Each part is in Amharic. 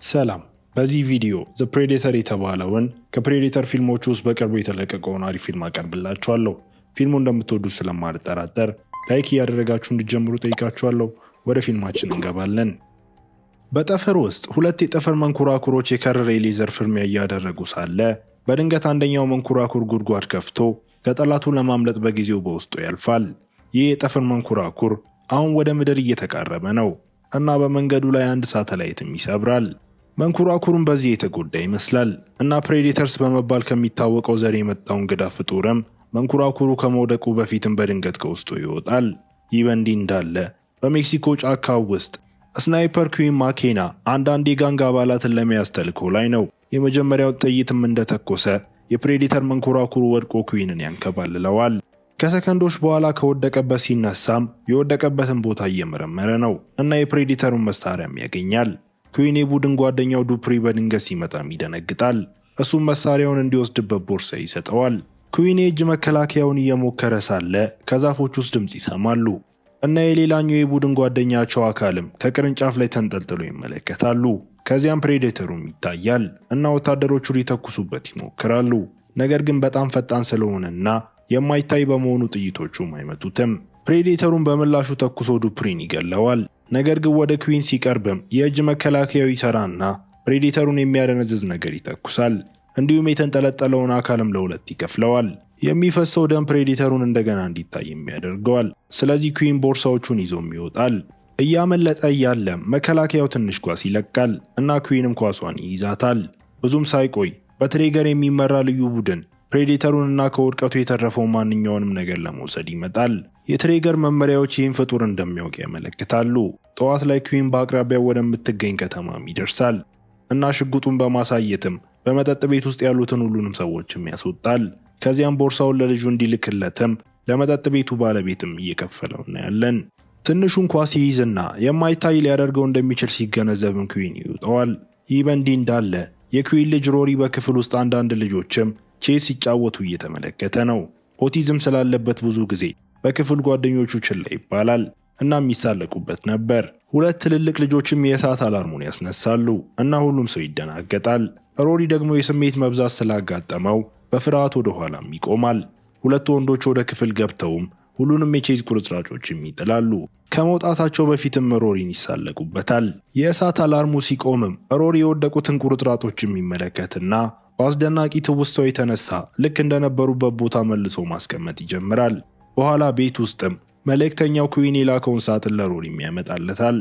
ሰላም በዚህ ቪዲዮ ዘ ፕሬዴተር የተባለውን ከፕሬዴተር ፊልሞች ውስጥ በቅርቡ የተለቀቀውን አሪፍ ፊልም አቀርብላችኋለሁ። ፊልሙ እንደምትወዱት ስለማልጠራጠር ላይክ እያደረጋችሁ እንድትጀምሩ ጠይቃችኋለሁ። ወደ ፊልማችን እንገባለን። በጠፈር ውስጥ ሁለት የጠፈር መንኮራኩሮች የከረረ የሌዘር ፍልሚያ እያደረጉ ሳለ በድንገት አንደኛው መንኮራኩር ጉድጓድ ከፍቶ ከጠላቱ ለማምለጥ በጊዜው በውስጡ ያልፋል። ይህ የጠፈር መንኮራኩር አሁን ወደ ምድር እየተቃረበ ነው እና በመንገዱ ላይ አንድ ሳተላይትም ይሰብራል። መንኮራኩሩም በዚህ የተጎዳ ይመስላል እና ፕሬዴተርስ በመባል ከሚታወቀው ዘር የመጣው እንግዳ ፍጡርም መንኮራኩሩ ከመውደቁ በፊትም በድንገት ከውስጡ ይወጣል። ይህ በእንዲህ እንዳለ በሜክሲኮ ጫካ ውስጥ ስናይፐር ኩዊን ማኬና አንዳንድ የጋንግ አባላትን ለመያዝ ተልዕኮ ላይ ነው። የመጀመሪያው ጥይትም እንደተኮሰ የፕሬዴተር መንኮራኩሩ ወድቆ ኩዊንን ያንከባልለዋል። ከሰከንዶች በኋላ ከወደቀበት ሲነሳም የወደቀበትን ቦታ እየመረመረ ነው እና የፕሬዴተሩን መሳሪያም ያገኛል። ኩዊን የቡድን ጓደኛው ዱፕሪ በድንገት ሲመጣም ይደነግጣል። እሱም መሳሪያውን እንዲወስድበት ቦርሳ ይሰጠዋል። ኩዊን የእጅ መከላከያውን እየሞከረ ሳለ ከዛፎች ውስጥ ድምፅ ይሰማሉ እና የሌላኛው የቡድን ጓደኛቸው አካልም ከቅርንጫፍ ላይ ተንጠልጥሎ ይመለከታሉ። ከዚያም ፕሬዴተሩም ይታያል እና ወታደሮቹ ሊተኩሱበት ይሞክራሉ። ነገር ግን በጣም ፈጣን ስለሆነና የማይታይ በመሆኑ ጥይቶቹም አይመቱትም። ፕሬዴተሩን በምላሹ ተኩሶ ዱፕሪን ይገለዋል። ነገር ግን ወደ ኩዊን ሲቀርብም የእጅ መከላከያው ይሰራና ፕሬዴተሩን የሚያደነዝዝ ነገር ይተኩሳል። እንዲሁም የተንጠለጠለውን አካልም ለሁለት ይከፍለዋል። የሚፈሰው ደም ፕሬዴተሩን እንደገና እንዲታይም ያደርገዋል። ስለዚህ ኩዊን ቦርሳዎቹን ይዞም ይወጣል። እያመለጠ እያለም መከላከያው ትንሽ ኳስ ይለቃል እና ኩዊንም ኳሷን ይይዛታል። ብዙም ሳይቆይ በትሬገር የሚመራ ልዩ ቡድን ፕሬዴተሩንና ከውድቀቱ የተረፈው ማንኛውንም ነገር ለመውሰድ ይመጣል። የትሬገር መመሪያዎች ይህን ፍጡር እንደሚያውቅ ያመለክታሉ። ጠዋት ላይ ኩዊን በአቅራቢያው ወደምትገኝ ከተማም ይደርሳል እና ሽጉጡን በማሳየትም በመጠጥ ቤት ውስጥ ያሉትን ሁሉንም ሰዎችም ያስወጣል። ከዚያም ቦርሳውን ለልጁ እንዲልክለትም ለመጠጥ ቤቱ ባለቤትም እየከፈለው እናያለን። ትንሹን ኳስ ይይዝና የማይታይ ሊያደርገው እንደሚችል ሲገነዘብም ኩዊን ይውጠዋል። ይህ በእንዲህ እንዳለ የኩዊን ልጅ ሮሪ በክፍል ውስጥ አንዳንድ ልጆችም ቼስ ሲጫወቱ እየተመለከተ ነው። ኦቲዝም ስላለበት ብዙ ጊዜ በክፍል ጓደኞቹ ችላ ይባላል እና የሚሳለቁበት ነበር። ሁለት ትልልቅ ልጆችም የእሳት አላርሙን ያስነሳሉ እና ሁሉም ሰው ይደናገጣል። ሮሪ ደግሞ የስሜት መብዛት ስላጋጠመው በፍርሃት ወደ ኋላም ይቆማል። ሁለቱ ወንዶች ወደ ክፍል ገብተውም ሁሉንም የቼዝ ቁርጥራጮችም ይጥላሉ። ከመውጣታቸው በፊትም ሮሪን ይሳለቁበታል። የእሳት አላርሙ ሲቆምም ሮሪ የወደቁትን ቁርጥራጮችም ይመለከትና በአስደናቂ ትውስታው የተነሳ ልክ እንደነበሩበት ቦታ መልሶ ማስቀመጥ ይጀምራል። በኋላ ቤት ውስጥም መልእክተኛው ኩዊን የላከውን ሳጥን ለሮሪም ያመጣለታል።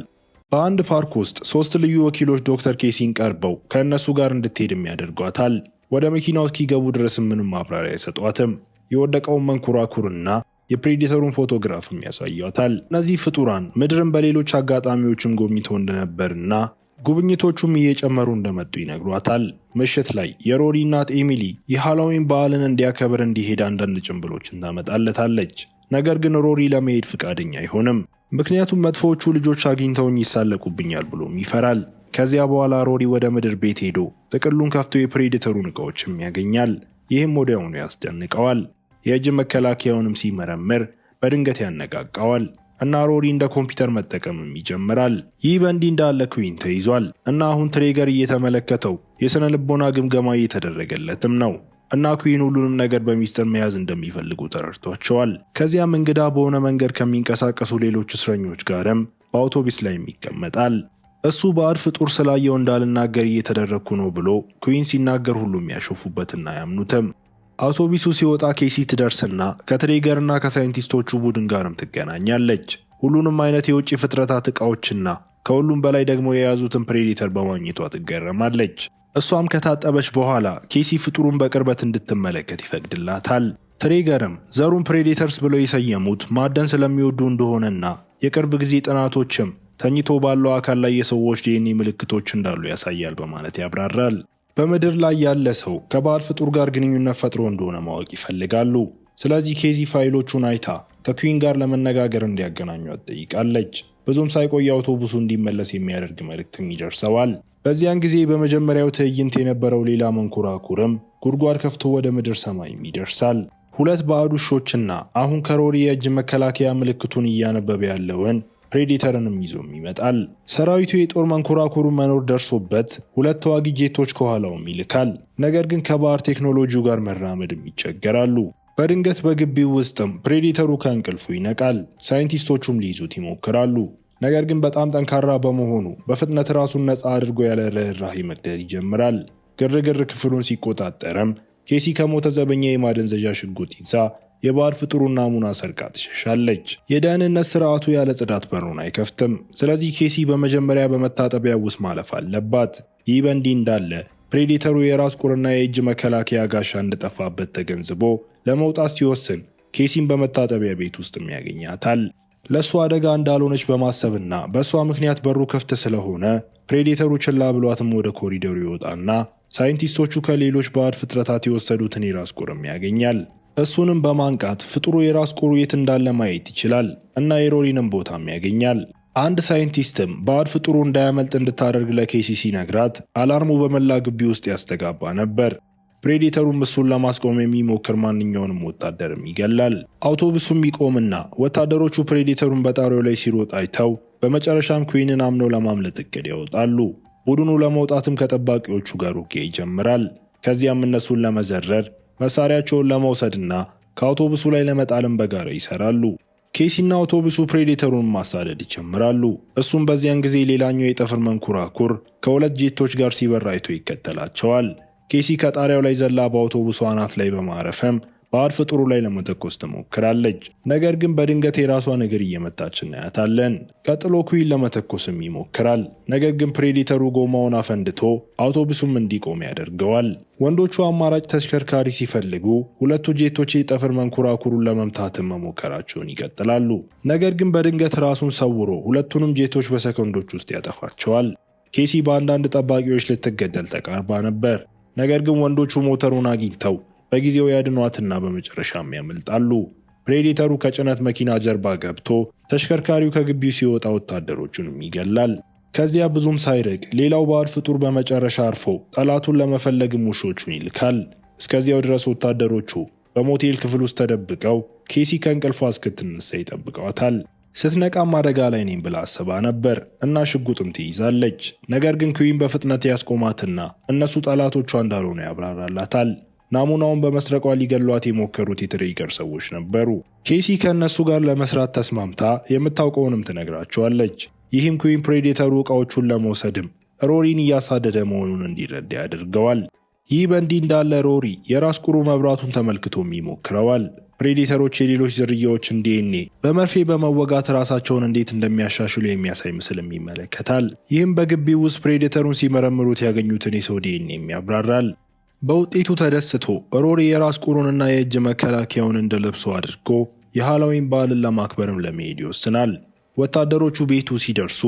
በአንድ ፓርክ ውስጥ ሶስት ልዩ ወኪሎች ዶክተር ኬሲን ቀርበው ከእነሱ ጋር እንድትሄድም ያደርጓታል። ወደ መኪናው እስኪገቡ ድረስም ምንም ማብራሪያ አይሰጧትም። የወደቀውን መንኮራኩርና የፕሬዴተሩን ፎቶግራፍም ያሳያታል። እነዚህ ፍጡራን ምድርን በሌሎች አጋጣሚዎችም ጎብኝተው እንደነበርና ጉብኝቶቹም እየጨመሩ እንደመጡ ይነግሯታል። ምሽት ላይ የሮሪ እናት ኤሚሊ የሃሎዊን በዓልን እንዲያከብር እንዲሄድ አንዳንድ ጭንብሎችን ታመጣለታለች። ነገር ግን ሮሪ ለመሄድ ፍቃደኛ አይሆንም። ምክንያቱም መጥፎዎቹ ልጆች አግኝተውኝ ይሳለቁብኛል ብሎም ይፈራል። ከዚያ በኋላ ሮሪ ወደ ምድር ቤት ሄዶ ጥቅሉን ከፍቶ የፕሬዴተሩን ዕቃዎችም ያገኛል። ይህም ወዲያውኑ ያስደንቀዋል። የእጅ መከላከያውንም ሲመረምር በድንገት ያነቃቃዋል እና ሮሪ እንደ ኮምፒውተር መጠቀምም ይጀምራል። ይህ በእንዲህ እንዳለ ኩዊን ተይዟል እና አሁን ትሬገር እየተመለከተው የሥነ ልቦና ግምገማ እየተደረገለትም ነው እና ኩዊን ሁሉንም ነገር በሚስጥር መያዝ እንደሚፈልጉ ተረድቷቸዋል። ከዚያም እንግዳ በሆነ መንገድ ከሚንቀሳቀሱ ሌሎች እስረኞች ጋርም በአውቶቡስ ላይም ይቀመጣል። እሱ ባዕድ ፍጡር ስላየው እንዳልናገር እየተደረግኩ ነው ብሎ ኩዊን ሲናገር ሁሉም ያሾፉበትና አያምኑትም። አውቶቡሱ ሲወጣ ኬሲ ትደርስና ከትሬገርና ከሳይንቲስቶቹ ቡድን ጋርም ትገናኛለች። ሁሉንም አይነት የውጭ ፍጥረታት ዕቃዎችና ከሁሉም በላይ ደግሞ የያዙትን ፕሬዴተር በማግኘቷ ትገረማለች። እሷም ከታጠበች በኋላ ኬሲ ፍጡሩን በቅርበት እንድትመለከት ይፈቅድላታል። ትሬገርም ዘሩን ፕሬዴተርስ ብለው የሰየሙት ማደን ስለሚወዱ እንደሆነና የቅርብ ጊዜ ጥናቶችም ተኝቶ ባለው አካል ላይ የሰዎች ዲኤንኤ ምልክቶች እንዳሉ ያሳያል በማለት ያብራራል። በምድር ላይ ያለ ሰው ከባዕድ ፍጡር ጋር ግንኙነት ፈጥሮ እንደሆነ ማወቅ ይፈልጋሉ። ስለዚህ ኬዚ ፋይሎቹን አይታ ከኩዊን ጋር ለመነጋገር እንዲያገናኟት ጠይቃለች። ብዙም ሳይቆይ አውቶቡሱ እንዲመለስ የሚያደርግ መልእክትም ይደርሰዋል። በዚያን ጊዜ በመጀመሪያው ትዕይንት የነበረው ሌላ መንኮራኩርም ጉድጓድ ከፍቶ ወደ ምድር ሰማይም ይደርሳል። ሁለት ባዕድ ውሾችና አሁን ከሮሪ የእጅ መከላከያ ምልክቱን እያነበበ ያለውን ፕሬዴተርንም ይዞም ይመጣል። ሰራዊቱ የጦር መንኮራኩሩ መኖር ደርሶበት 2 ተዋጊ ጄቶች ከኋላውም ይልካል። ነገር ግን ከባህር ቴክኖሎጂው ጋር መራመድም ይቸገራሉ። በድንገት በግቢው ውስጥም ፕሬዴተሩ ከእንቅልፉ ይነቃል። ሳይንቲስቶቹም ሊይዙት ይሞክራሉ። ነገር ግን በጣም ጠንካራ በመሆኑ በፍጥነት ራሱን ነፃ አድርጎ ያለ ርህራሄ መግደል ይጀምራል። ግርግር ክፍሉን ሲቆጣጠርም ኬሲ ከሞተ ዘበኛ የማደንዘዣ ሽጉጥ ይዛ የባህር ፍጡሩን ናሙና ሰርቃ ትሸሻለች። የደህንነት ስርዓቱ ያለ ጽዳት በሩን አይከፍትም። ስለዚህ ኬሲ በመጀመሪያ በመታጠቢያ ውስጥ ማለፍ አለባት። ይህ በእንዲህ እንዳለ ፕሬዴተሩ የራስ ቁርና የእጅ መከላከያ ጋሻ እንደጠፋበት ተገንዝቦ ለመውጣት ሲወስን ኬሲን በመታጠቢያ ቤት ውስጥም ያገኛታል። ለእሷ አደጋ እንዳልሆነች በማሰብና በእሷ ምክንያት በሩ ክፍት ስለሆነ ፕሬዴተሩ ችላ ብሏትም ወደ ኮሪደሩ ይወጣና ሳይንቲስቶቹ ከሌሎች ባዕድ ፍጥረታት የወሰዱትን የራስ ቁርም ያገኛል። እሱንም በማንቃት ፍጡሩ የራስ ቁሩ የት እንዳለ ማየት ይችላል እና የሮሪንም ቦታም ያገኛል። አንድ ሳይንቲስትም ባዕድ ፍጡሩ እንዳያመልጥ እንድታደርግ ለኬሲ ሲነግራት አላርሙ በመላ ግቢ ውስጥ ያስተጋባ ነበር። ፕሬዴተሩም እሱን ለማስቆም የሚሞክር ማንኛውንም ወታደርም ይገላል። አውቶቡሱም ይቆምና ወታደሮቹ ፕሬዴተሩን በጣሪያው ላይ ሲሮጥ አይተው በመጨረሻም ኩዊንን አምነው ለማምለጥ እቅድ ያወጣሉ። ቡድኑ ለመውጣትም ከጠባቂዎቹ ጋር ውጊያ ይጀምራል። ከዚያም እነሱን ለመዘረር መሳሪያቸውን ለመውሰድና ከአውቶቡሱ ላይ ለመጣልም በጋራ ይሰራሉ። ኬሲና አውቶቡሱ ፕሬዴተሩን ማሳደድ ይጀምራሉ። እሱም በዚያን ጊዜ ሌላኛው የጠፈር መንኮራኩር ከ2 ጄቶች ጋር ሲበር አይቶ ይከተላቸዋል። ኬሲ ከጣሪያው ላይ ዘላ በአውቶቡሱ አናት ላይ በማረፍም ባዕድ ፍጡሩ ላይ ለመተኮስ ትሞክራለች። ነገር ግን በድንገት የራሷን እግር እየመታች እናያታለን። ቀጥሎ ኩዊን ለመተኮስም ይሞክራል። ነገር ግን ፕሬዴተሩ ጎማውን አፈንድቶ አውቶቡሱም እንዲቆም ያደርገዋል። ወንዶቹ አማራጭ ተሽከርካሪ ሲፈልጉ 2ቱ ጄቶች የጠፈር መንኮራኩሩን ለመምታትም መሞከራቸውን ይቀጥላሉ። ነገር ግን በድንገት ራሱን ሰውሮ 2ቱንም ጄቶች በሰከንዶች ውስጥ ያጠፋቸዋል። ኬሲ በአንዳንድ ጠባቂዎች ልትገደል ተቃርባ ነበር። ነገር ግን ወንዶቹ ሞተሩን አግኝተው በጊዜው ያድኗትና በመጨረሻም ያመልጣሉ። ፕሬዴተሩ ከጭነት መኪና ጀርባ ገብቶ ተሽከርካሪው ከግቢው ሲወጣ ወታደሮቹንም ይገላል። ከዚያ ብዙም ሳይርቅ ሌላው ባዕድ ፍጡር በመጨረሻ አርፎ ጠላቱን ለመፈለግም ውሾቹን ይልካል። እስከዚያው ድረስ ወታደሮቹ በሞቴል ክፍል ውስጥ ተደብቀው ኬሲ ከእንቅልፏ እስክትነሳ ይጠብቀዋታል። ስትነቃም አደጋ ላይ ነኝ ብላ አስባ ነበር እና ሽጉጥም ትይዛለች። ነገር ግን ኩዊን በፍጥነት ያስቆማትና እነሱ ጠላቶቿ እንዳልሆኑ ያብራራላታል። ናሙናውን በመስረቋ ሊገሏት የሞከሩት የትሬገር ሰዎች ነበሩ። ኬሲ ከእነሱ ጋር ለመስራት ተስማምታ የምታውቀውንም ትነግራቸዋለች። ይህም ኩዊን ፕሬዴተሩ ዕቃዎቹን ለመውሰድም ሮሪን እያሳደደ መሆኑን እንዲረዳ ያደርገዋል። ይህ በእንዲህ እንዳለ ሮሪ የራስ ቁሩ መብራቱን ተመልክቶም ይሞክረዋል። ፕሬዴተሮች የሌሎች ዝርያዎችን ዲኤንኤ በመርፌ በመወጋት ራሳቸውን እንዴት እንደሚያሻሽሉ የሚያሳይ ምስልም ይመለከታል። ይህም በግቢው ውስጥ ፕሬዴተሩን ሲመረምሩት ያገኙትን የሰው ዲኤንኤ ያብራራል። በውጤቱ ተደስቶ ሮሪ የራስ ቁሩንና የእጅ መከላከያውን እንደለብሶ አድርጎ የሃሎዊን በዓልን ለማክበርም ለመሄድ ይወስናል። ወታደሮቹ ቤቱ ሲደርሱ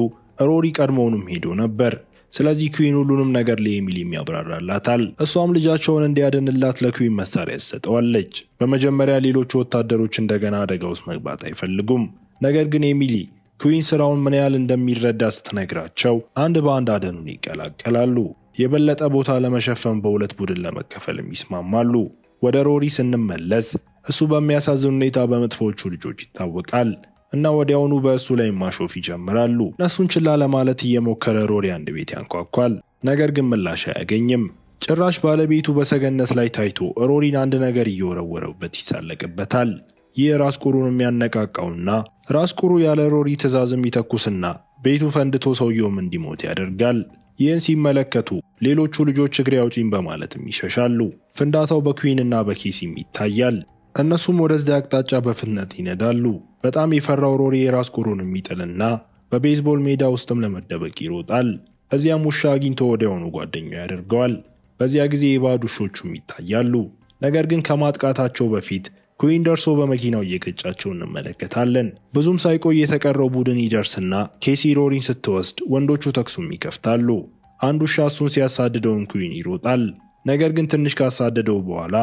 ሮሪ ቀድሞውንም ሄዶ ነበር። ስለዚህ ኩዊን ሁሉንም ነገር ለኤሚሊ ያብራራላታል። እሷም ልጃቸውን እንዲያድንላት ለኩዊን መሳሪያ ትሰጠዋለች። በመጀመሪያ ሌሎቹ ወታደሮች እንደገና አደጋ ውስጥ መግባት አይፈልጉም። ነገር ግን ኤሚሊ ኩዊን ስራውን ምን ያህል እንደሚረዳ ስትነግራቸው አንድ በአንድ አደኑን ይቀላቀላሉ። የበለጠ ቦታ ለመሸፈን በ2 ቡድን ለመከፈልም ይስማማሉ። ወደ ሮሪ ስንመለስ እሱ በሚያሳዝን ሁኔታ በመጥፎቹ ልጆች ይታወቃል እና ወዲያውኑ በእሱ ላይ ማሾፍ ይጀምራሉ። እነሱን ችላ ለማለት እየሞከረ ሮሪ አንድ ቤት ያንኳኳል። ነገር ግን ምላሽ አያገኝም። ጭራሽ ባለቤቱ በሰገነት ላይ ታይቶ ሮሪን አንድ ነገር እየወረወረበት ይሳለቅበታል። ይህ ራስ ቁሩን የሚያነቃቃውና ራስ ቁሩ ያለ ሮሪ ትዕዛዝም ይተኩስና ቤቱ ፈንድቶ ሰውየውም እንዲሞት ያደርጋል። ይህን ሲመለከቱ ሌሎቹ ልጆች እግሬ አውጪኝ በማለትም ይሸሻሉ። ፍንዳታው በኩዊንና በኬሲም ይታያል። እነሱም ወደዚያ አቅጣጫ በፍጥነት ይነዳሉ። በጣም የፈራው ሮሪ የራስ ቁሩን የሚጥልና በቤዝቦል ሜዳ ውስጥም ለመደበቅ ይሮጣል። እዚያም ውሻ አግኝቶ ወዲያውኑ ጓደኛው ያደርገዋል። በዚያ ጊዜ የባዕድ ውሾቹም ይታያሉ። ነገር ግን ከማጥቃታቸው በፊት ኩዊን ደርሶ በመኪናው እየገጫቸው እንመለከታለን። ብዙም ሳይቆይ የተቀረው ቡድን ይደርስና ኬሲ ሮሪን ስትወስድ ወንዶቹ ተኩሱም ይከፍታሉ። አንድ ውሻ እሱን ሲያሳድደውም ኩዊን ይሮጣል። ነገር ግን ትንሽ ካሳደደው በኋላ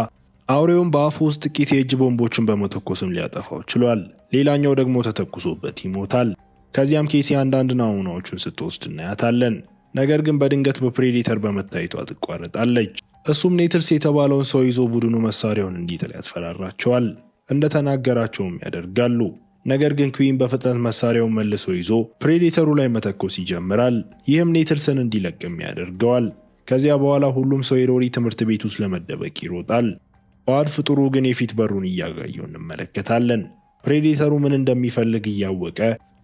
አውሬውን በአፉ ውስጥ ጥቂት የእጅ ቦምቦችን በመተኮስም ሊያጠፋው ችሏል። ሌላኛው ደግሞ ተተኩሶበት ይሞታል። ከዚያም ኬሲ አንዳንድ ናሙናዎቹን ስትወስድ እናያታለን። ነገር ግን በድንገት በፕሬዴተር በመታየቷ ትቋረጣለች። እሱም ኔትልስ የተባለውን ሰው ይዞ ቡድኑ መሳሪያውን እንዲጥል ያስፈራራቸዋል። እንደተናገራቸውም ያደርጋሉ። ነገር ግን ኩዊን በፍጥነት መሳሪያውን መልሶ ይዞ ፕሬዴተሩ ላይ መተኮስ ይጀምራል። ይህም ኔትልስን እንዲለቅም ያደርገዋል። ከዚያ በኋላ ሁሉም ሰው የሮሪ ትምህርት ቤት ውስጥ ለመደበቅ ይሮጣል። ባዕድ ፍጡሩ ግን የፊት በሩን እያጋየው እንመለከታለን። ፕሬዴተሩ ምን እንደሚፈልግ እያወቀ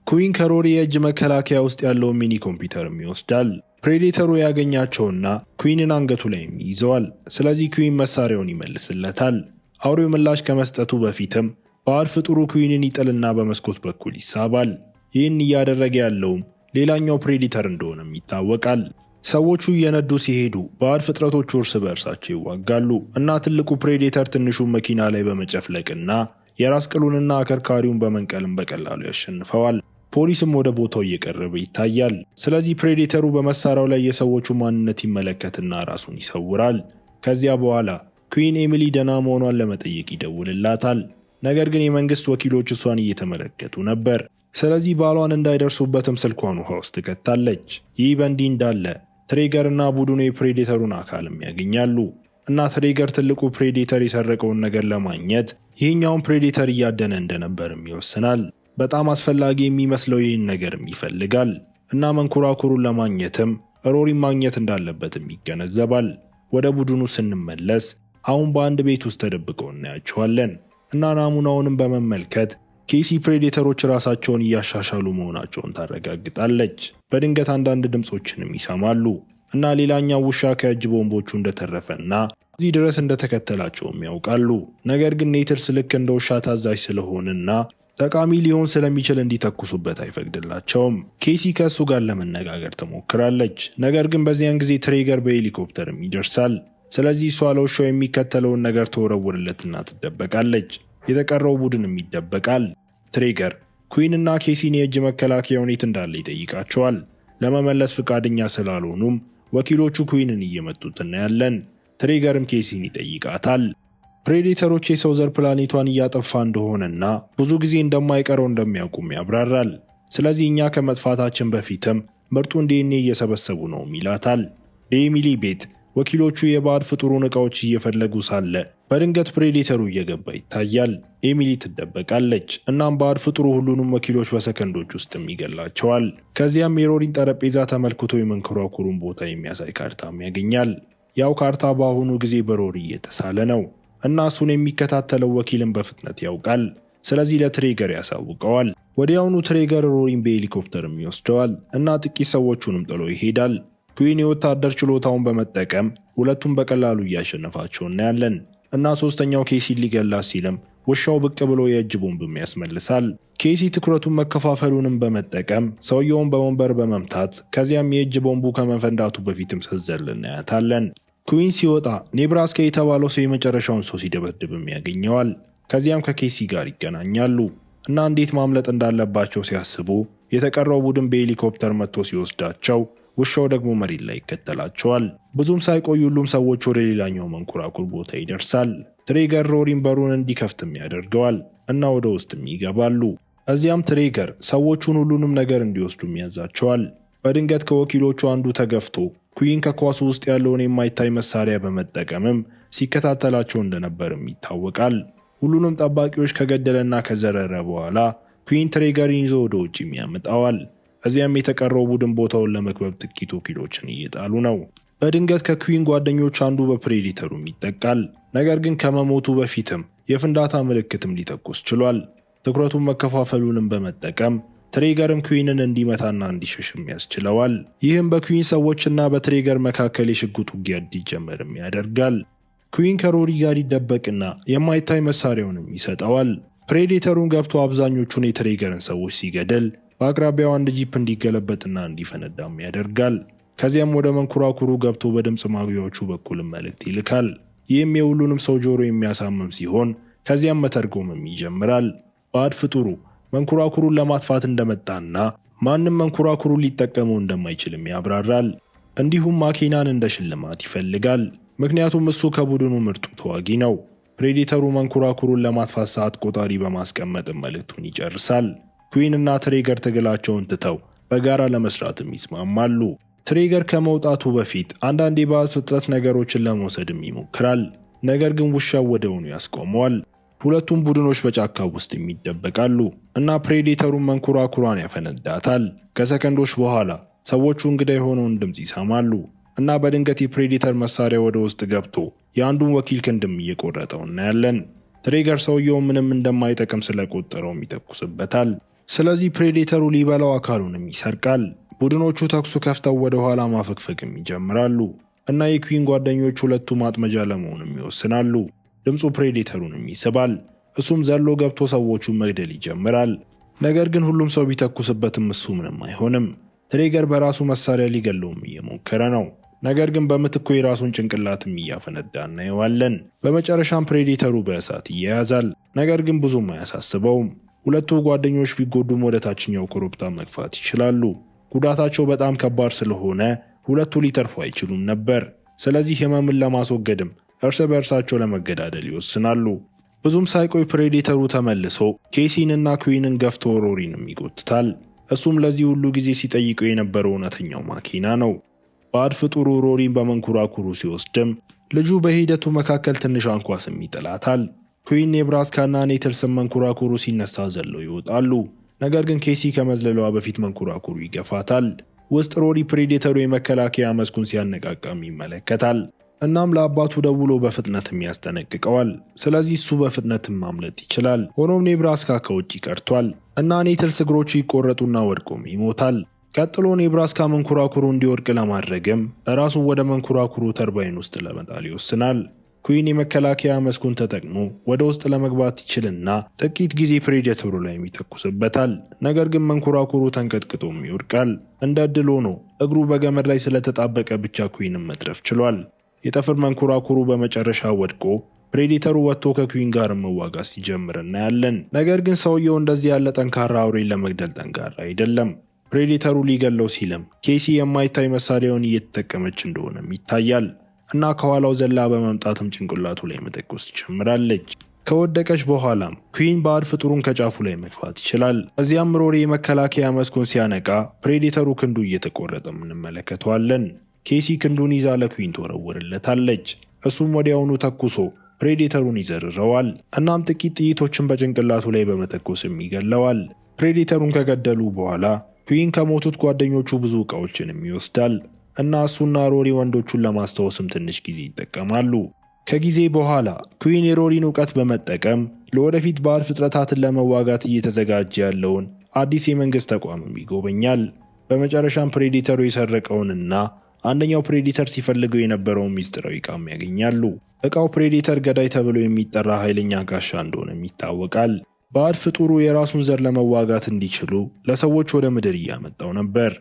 ኩዊን ከሮሪ የእጅ መከላከያ ውስጥ ያለውን ሚኒ ኮምፒውተርም ይወስዳል። ፕሬዴተሩ ያገኛቸውና ኩዊንን አንገቱ ላይም ይይዘዋል። ስለዚህ ኩዊን መሳሪያውን ይመልስለታል። አውሬው ምላሽ ከመስጠቱ በፊትም ባዕድ ፍጡሩ ኩዊንን ይጥልና በመስኮት በኩል ይሳባል። ይህን እያደረገ ያለውም ሌላኛው ፕሬዴተር እንደሆነም ይታወቃል። ሰዎቹ እየነዱ ሲሄዱ ባዕድ ፍጥረቶቹ እርስ በእርሳቸው ይዋጋሉ እና ትልቁ ፕሬዴተር ትንሹን መኪና ላይ በመጨፍለቅና የራስ ቅሉንና አከርካሪውን በመንቀልም በቀላሉ ያሸንፈዋል። ፖሊስም ወደ ቦታው እየቀረበ ይታያል። ስለዚህ ፕሬዴተሩ በመሳሪያው ላይ የሰዎቹ ማንነት ይመለከትና ራሱን ይሰውራል። ከዚያ በኋላ ኩዊን ኤሚሊ ደህና መሆኗን ለመጠየቅ ይደውልላታል። ነገር ግን የመንግስት ወኪሎች እሷን እየተመለከቱ ነበር። ስለዚህ ባሏን እንዳይደርሱበትም ስልኳን ውሃ ውስጥ ትከታለች። ይህ በእንዲህ እንዳለ ትሬገር እና ቡድኑ የፕሬዴተሩን አካልም ያገኛሉ እና ትሬገር ትልቁ ፕሬዴተር የሰረቀውን ነገር ለማግኘት ይህኛውን ፕሬዴተር እያደነ እንደነበርም ይወስናል። በጣም አስፈላጊ የሚመስለው ይህን ነገርም ይፈልጋል እና መንኮራኩሩን ለማግኘትም ሮሪን ማግኘት እንዳለበትም ይገነዘባል። ወደ ቡድኑ ስንመለስ አሁን በአንድ ቤት ውስጥ ተደብቀው እናያቸዋለን እና ናሙናውንም በመመልከት ኬሲ ፕሬዴተሮች ራሳቸውን እያሻሻሉ መሆናቸውን ታረጋግጣለች። በድንገት አንዳንድ ድምጾችንም ይሰማሉ እና ሌላኛው ውሻ ከእጅ ቦምቦቹ እንደተረፈና እዚህ ድረስ እንደተከተላቸውም ያውቃሉ። ነገር ግን ኔትልስ ልክ እንደ ውሻ ታዛዥ ስለሆነና ጠቃሚ ሊሆን ስለሚችል እንዲተኩሱበት አይፈቅድላቸውም። ኬሲ ከእሱ ጋር ለመነጋገር ትሞክራለች። ነገር ግን በዚያን ጊዜ ትሬገር በሄሊኮፕተርም ይደርሳል። ስለዚህ እሷ ለውሻው የሚከተለውን ነገር ተወረውርለትና ትደበቃለች። የተቀረው ቡድንም ይደበቃል። ትሬገር ኩዊንና ኬሲን የእጅ መከላከያውን የት እንዳለ ይጠይቃቸዋል። ለመመለስ ፍቃደኛ ስላልሆኑም ወኪሎቹ ኩዊንን እየመጡት እናያለን። ትሬገርም ኬሲን ይጠይቃታል። ፕሬዴተሮች የሰው ዘር ፕላኔቷን እያጠፋ እንደሆነና ብዙ ጊዜ እንደማይቀረው እንደሚያውቁም ያብራራል። ስለዚህ እኛ ከመጥፋታችን በፊትም ምርጡን ዲኤንኤ እየሰበሰቡ ነው ይላታል። በኤሚሊ ቤት ወኪሎቹ የባዕድ ፍጡሩን ዕቃዎች እየፈለጉ ሳለ በድንገት ፕሬዴተሩ እየገባ ይታያል። ኤሚሊ ትደበቃለች። እናም ባዕድ ፍጡሩ ሁሉንም ወኪሎች በሰከንዶች ውስጥም ይገላቸዋል። ከዚያም የሮሪን ጠረጴዛ ተመልክቶ የመንኮራኩሩን ቦታ የሚያሳይ ካርታም ያገኛል። ያው ካርታ በአሁኑ ጊዜ በሮሪ እየተሳለ ነው እና እሱን የሚከታተለው ወኪልን በፍጥነት ያውቃል። ስለዚህ ለትሬገር ያሳውቀዋል። ወዲያውኑ ትሬገር ሮሪን በሄሊኮፕተርም ይወስደዋል እና ጥቂት ሰዎቹንም ጥሎ ይሄዳል። ኩዊን የወታደር ችሎታውን በመጠቀም ሁለቱም በቀላሉ እያሸነፋቸው እናያለን እና ሶስተኛው ኬሲን ሊገላት ሲልም ውሻው ብቅ ብሎ የእጅ ቦምብም ያስመልሳል። ኬሲ ትኩረቱን መከፋፈሉንም በመጠቀም ሰውየውን በወንበር በመምታት ከዚያም የእጅ ቦምቡ ከመፈንዳቱ በፊትም ስትዘል እናያታለን። ኩዊን ሲወጣ ኔብራስካ የተባለው ሰው የመጨረሻውን ሰው ሲደበድብም ያገኘዋል። ከዚያም ከኬሲ ጋር ይገናኛሉ እና እንዴት ማምለጥ እንዳለባቸው ሲያስቡ የተቀረው ቡድን በሄሊኮፕተር መጥቶ ሲወስዳቸው ውሻው ደግሞ መሬት ላይ ይከተላቸዋል። ብዙም ሳይቆይ ሁሉም ሰዎች ወደ ሌላኛው መንኮራኩር ቦታ ይደርሳል። ትሬገር ሮሪን በሩን እንዲከፍትም ያደርገዋል እና ወደ ውስጥም ይገባሉ። እዚያም ትሬገር ሰዎቹን ሁሉንም ነገር እንዲወስዱም ያዛቸዋል። በድንገት ከወኪሎቹ አንዱ ተገፍቶ ኩዊን ከኳሱ ውስጥ ያለውን የማይታይ መሳሪያ በመጠቀምም ሲከታተላቸው እንደነበርም ይታወቃል። ሁሉንም ጠባቂዎች ከገደለና ከዘረረ በኋላ ኩዊን ትሬገርን ይዞ ወደ ውጭም ያመጣዋል። እዚያም የተቀረው ቡድን ቦታውን ለመክበብ ጥቂት ወኪሎችን እየጣሉ ነው። በድንገት ከኩዊን ጓደኞች አንዱ በፕሬዴተሩም ይጠቃል። ነገር ግን ከመሞቱ በፊትም የፍንዳታ ምልክትም ሊተኩስ ችሏል። ትኩረቱን መከፋፈሉንም በመጠቀም ትሬገርም ኩዊንን እንዲመታና እንዲሸሽም ያስችለዋል። ይህም በኩዊን ሰዎችና በትሬገር መካከል የሽጉጥ ውጊያ እንዲጀመርም ያደርጋል። ኩዊን ከሮሪ ጋር ይደበቅና የማይታይ መሳሪያውንም ይሰጠዋል። ፕሬዴተሩን ገብቶ አብዛኞቹን የትሬገርን ሰዎች ሲገደል በአቅራቢያው አንድ ጂፕ እንዲገለበጥና እንዲፈነዳም ያደርጋል። ከዚያም ወደ መንኮራኩሩ ገብቶ በድምፅ ማጉያዎቹ በኩልም መልእክት ይልካል። ይህም የሁሉንም ሰው ጆሮ የሚያሳምም ሲሆን ከዚያም መተርጎምም ይጀምራል። ባዕድ ፍጡሩ መንኮራኩሩን ለማጥፋት እንደመጣና ማንም መንኮራኩሩን ሊጠቀመው እንደማይችልም ያብራራል። እንዲሁም ማኪናን እንደ ሽልማት ይፈልጋል፣ ምክንያቱም እሱ ከቡድኑ ምርጡ ተዋጊ ነው። ፕሬዴተሩ መንኮራኩሩን ለማጥፋት ሰዓት ቆጣሪ በማስቀመጥም መልእክቱን ይጨርሳል። ኩዊን እና ትሬገር ትግላቸውን ትተው በጋራ ለመስራትም ይስማማሉ። ትሬገር ከመውጣቱ በፊት አንዳንድ የባዕድ ፍጥረት ነገሮችን ለመውሰድም ይሞክራል። ነገር ግን ውሻው ወዲያውኑ ያስቆመዋል። ሁለቱም ቡድኖች በጫካ ውስጥ ይደበቃሉ እና ፕሬዴተሩን መንኮራኩሯን ያፈነዳታል። ከሰከንዶች በኋላ ሰዎቹ እንግዳ የሆነውን ድምፅ ይሰማሉ እና በድንገት የፕሬዴተር መሳሪያ ወደ ውስጥ ገብቶ የአንዱን ወኪል ክንድም እየቆረጠው እናያለን። ትሬገር ሰውየው ምንም እንደማይጠቅም ስለቆጠረውም ይተኩስበታል። ስለዚህ ፕሬዴተሩ ሊበላው አካሉንም ይሰርቃል። ቡድኖቹ ተኩሱ ከፍተው ወደ ኋላ ማፈግፈግም ይጀምራሉ እና የኩዊን ጓደኞች ሁለቱ ማጥመጃ ለመሆንም ይወስናሉ። ድምፁ ፕሬዴተሩንም ይስባል። እሱም ዘሎ ገብቶ ሰዎቹን መግደል ይጀምራል። ነገር ግን ሁሉም ሰው ቢተኩስበትም እሱ ምንም አይሆንም። ትሬገር በራሱ መሳሪያ ሊገለውም እየሞከረ ነው። ነገር ግን በምትኩ የራሱን ጭንቅላትም እያፈነዳ እናየዋለን። በመጨረሻም ፕሬዴተሩ በእሳት ይያያዛል። ነገር ግን ብዙም አያሳስበውም። ሁለቱ ጓደኞች ቢጎዱም ወደ ታችኛው ኮረብታ መግፋት ይችላሉ። ጉዳታቸው በጣም ከባድ ስለሆነ ሁለቱ ሊተርፉ አይችሉም ነበር። ስለዚህ ህመምን ለማስወገድም እርስ በእርሳቸው ለመገዳደል ይወስናሉ። ብዙም ሳይቆይ ፕሬዴተሩ ተመልሶ ኬሲንና ኩዊንን ገፍቶ ሮሪንም ይጎትታል። እሱም ለዚህ ሁሉ ጊዜ ሲጠይቀው የነበረው እውነተኛው ማኪና ነው። ባዕድ ፍጡሩ ሮሪን በመንኮራኩሩ ሲወስድም ልጁ በሂደቱ መካከል ትንሽ አንኳስም ይጥላታል። ኩዊን፣ ኔብራስካና ኔትልስም መንኮራኩሩ ሲነሳ ዘለው ይወጣሉ። ነገር ግን ኬሲ ከመዝለሏ በፊት መንኮራኩሩ ይገፋታል። ውስጥ ሮሪ ፕሬዴተሩ የመከላከያ መስኩን ሲያነቃቃም ይመለከታል። እናም ለአባቱ ደውሎ በፍጥነትም ያስጠነቅቀዋል። ስለዚህ እሱ በፍጥነትም ማምለጥ ይችላል። ሆኖም ኔብራስካ ከውጭ ቀርቷል እና ኔትልስ እግሮቹ ይቆረጡና ወድቆም ይሞታል። ቀጥሎ ኔብራስካ መንኮራኩሩ እንዲወድቅ ለማድረግም ራሱ ወደ መንኮራኩሩ ተርባይን ውስጥ ለመጣል ይወስናል። ኩዊን የመከላከያ መስኩን ተጠቅሞ ወደ ውስጥ ለመግባት ይችልና ጥቂት ጊዜ ፕሬዴተሩ ላይ ይተኩስበታል። ነገር ግን መንኮራኩሩ ተንቀጥቅጦም ይወድቃል። እንደ ዕድል ሆኖ እግሩ በገመድ ላይ ስለተጣበቀ ብቻ ኩዊንም መትረፍ ችሏል። የጠፍር መንኮራኩሩ በመጨረሻ ወድቆ ፕሬዴተሩ ወጥቶ ከኩዊን ጋር መዋጋት ሲጀምር እናያለን። ነገር ግን ሰውየው እንደዚህ ያለ ጠንካራ አውሬን ለመግደል ጠንካራ አይደለም። ፕሬዴተሩ ሊገለው ሲልም ኬሲ የማይታይ መሳሪያውን እየተጠቀመች እንደሆነም ይታያል እና ከኋላው ዘላ በመምጣትም ጭንቅላቱ ላይ መተኮስ ትጀምራለች። ከወደቀች በኋላም ኩዊን ባዕድ ፍጡሩን ከጫፉ ላይ መግፋት ይችላል። እዚያም ሮሪ የመከላከያ መስኩን ሲያነቃ ፕሬዴተሩ ክንዱ እየተቆረጠም እንመለከተዋለን። ኬሲ ክንዱን ይዛ ለኩዊን ትወረውርለታለች። እሱም ወዲያውኑ ተኩሶ ፕሬዴተሩን ይዘርረዋል። እናም ጥቂት ጥይቶችን በጭንቅላቱ ላይ በመተኮስም ይገለዋል። ፕሬዴተሩን ከገደሉ በኋላ ኩዊን ከሞቱት ጓደኞቹ ብዙ ዕቃዎችንም ይወስዳል እና እሱና ሮሪ ወንዶቹን ለማስታወስም ትንሽ ጊዜ ይጠቀማሉ። ከጊዜ በኋላ ኩዊን የሮሪን እውቀት በመጠቀም ለወደፊት ባዕድ ፍጥረታትን ለመዋጋት እየተዘጋጀ ያለውን አዲስ የመንግስት ተቋምም ይጎበኛል። በመጨረሻም ፕሬዴተሩ የሰረቀውንና አንደኛው ፕሬዴተር ሲፈልገው የነበረውን ሚስጥራዊ ዕቃም ያገኛሉ። ዕቃው ፕሬዴተር ገዳይ ተብሎ የሚጠራ ኃይለኛ ጋሻ እንደሆነም ይታወቃል። ባዕድ ፍጡሩ የራሱን ዘር ለመዋጋት እንዲችሉ ለሰዎች ወደ ምድር እያመጣው ነበር።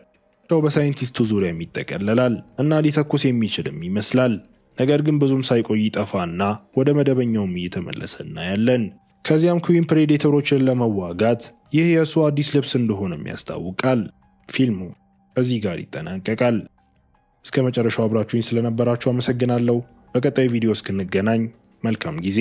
በሳይንቲስቱ ዙሪያ ይጠቀለላል እና ሊተኩስ የሚችልም ይመስላል። ነገር ግን ብዙም ሳይቆይ ይጠፋና ወደ መደበኛውም እየተመለሰ እናያለን። ከዚያም ኩዊን ፕሬዴተሮችን ለመዋጋት ይህ የእሱ አዲስ ልብስ እንደሆነም ያስታውቃል። ፊልሙ እዚህ ጋር ይጠናቀቃል። እስከ መጨረሻው አብራችሁኝ ስለነበራችሁ አመሰግናለሁ። በቀጣይ ቪዲዮ እስክንገናኝ መልካም ጊዜ